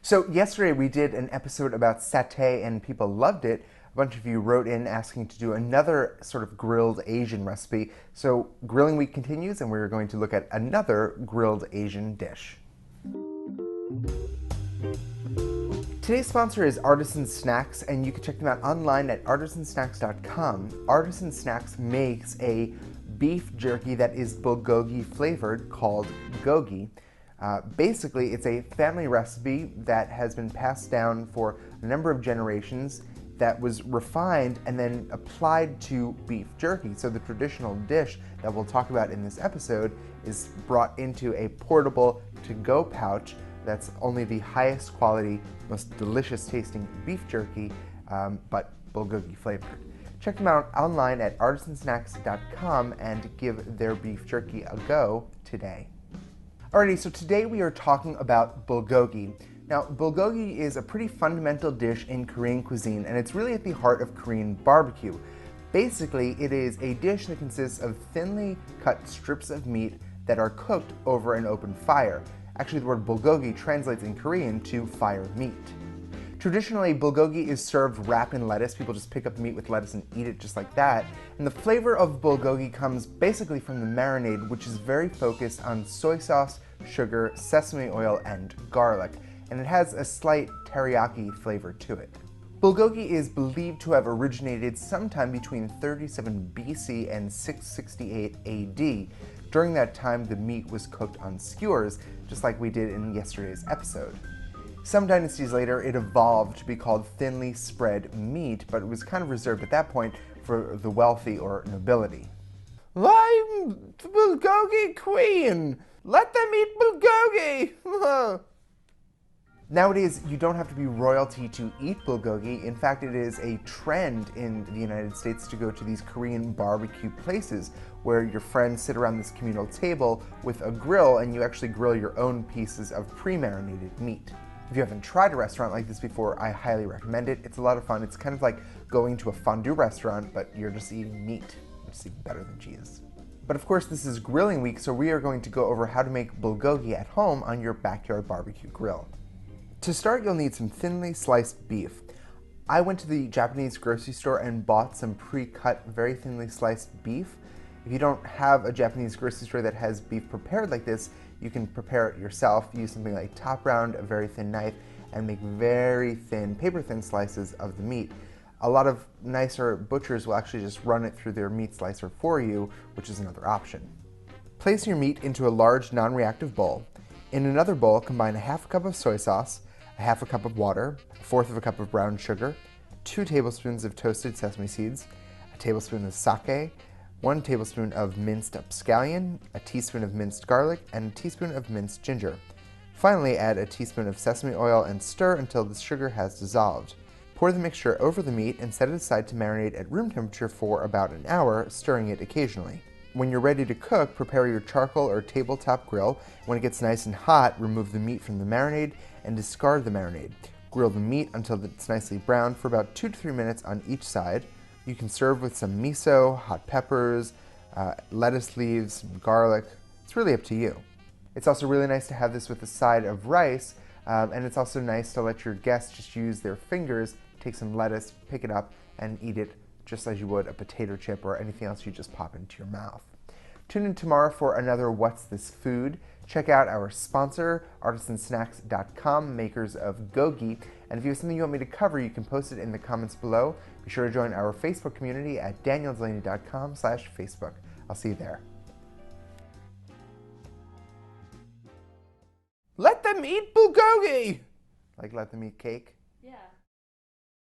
So yesterday we did an episode about satay and people loved it. A bunch of you wrote in asking to do another sort of grilled Asian recipe. So Grilling Week continues and we're going to look at another grilled Asian dish. Today's sponsor is Artisan Snacks, and you can check them out online at artisansnacks.com. Artisan Snacks makes a beef jerky that is bulgogi flavored called gogi. Basically, it's a family recipe that has been passed down for a number of generations that was refined and then applied to beef jerky. So the traditional dish that we'll talk about in this episode is brought into a portable to-go pouch that's only the highest quality, most delicious tasting beef jerky, but bulgogi flavored. Check them out online at artisansnacks.com and give their beef jerky a go today. Alrighty, so today we are talking about bulgogi. Now, bulgogi is a pretty fundamental dish in Korean cuisine, and it's really at the heart of Korean barbecue. Basically, it is a dish that consists of thinly cut strips of meat that are cooked over an open fire. Actually, the word bulgogi translates in Korean to fire meat. Traditionally, bulgogi is served wrapped in lettuce. People just pick up the meat with lettuce and eat it just like that. And the flavor of bulgogi comes basically from the marinade, which is very focused on soy sauce, sugar, sesame oil, and garlic. And it has a slight teriyaki flavor to it. Bulgogi is believed to have originated sometime between 37 BC and 668 AD. During that time, the meat was cooked on skewers, just like we did in yesterday's episode. Some dynasties later, it evolved to be called thinly spread meat, but it was kind of reserved at that point for the wealthy or nobility. I'm the bulgogi queen! Let them eat bulgogi! Nowadays, you don't have to be royalty to eat bulgogi. In fact, it is a trend in the United States to go to these Korean barbecue places where your friends sit around this communal table with a grill and you actually grill your own pieces of pre-marinated meat. If you haven't tried a restaurant like this before, I highly recommend it. It's a lot of fun. It's kind of like going to a fondue restaurant, but you're just eating meat, which is even better than cheese. But of course, this is grilling week, so we are going to go over how to make bulgogi at home on your backyard barbecue grill. To start, you'll need some thinly sliced beef. I went to the Japanese grocery store and bought some pre-cut, very thinly sliced beef. If you don't have a Japanese grocery store that has beef prepared like this, you can prepare it yourself. Use something like top round, a very thin knife, and make very thin, paper-thin slices of the meat. A lot of nicer butchers will actually just run it through their meat slicer for you, which is another option. Place your meat into a large non-reactive bowl. In another bowl, combine a half a cup of soy sauce, a half a cup of water, a fourth of a cup of brown sugar, 2 tablespoons of toasted sesame seeds, a tablespoon of sake, 1 tablespoon of minced up scallion, a teaspoon of minced garlic, and a teaspoon of minced ginger. Finally, add a teaspoon of sesame oil and stir until the sugar has dissolved. Pour the mixture over the meat and set it aside to marinate at room temperature for about an hour, stirring it occasionally. When you're ready to cook, prepare your charcoal or tabletop grill. When it gets nice and hot, remove the meat from the marinade and discard the marinade. Grill the meat until it's nicely browned for about 2 to 3 minutes on each side. You can serve with some miso, hot peppers, lettuce leaves, garlic. It's really up to you. It's also really nice to have this with a side of rice, and it's also nice to let your guests just use their fingers, take some lettuce, pick it up, and eat it just as you would a potato chip or anything else you just pop into your mouth. Tune in tomorrow for another What's This Food? Check out our sponsor, artisansnacks.com, makers of gogi. And if you have something you want me to cover, you can post it in the comments below. Be sure to join our Facebook community at danieldelaney.com/Facebook. I'll see you there. Let them eat bulgogi! Like let them eat cake? Yeah.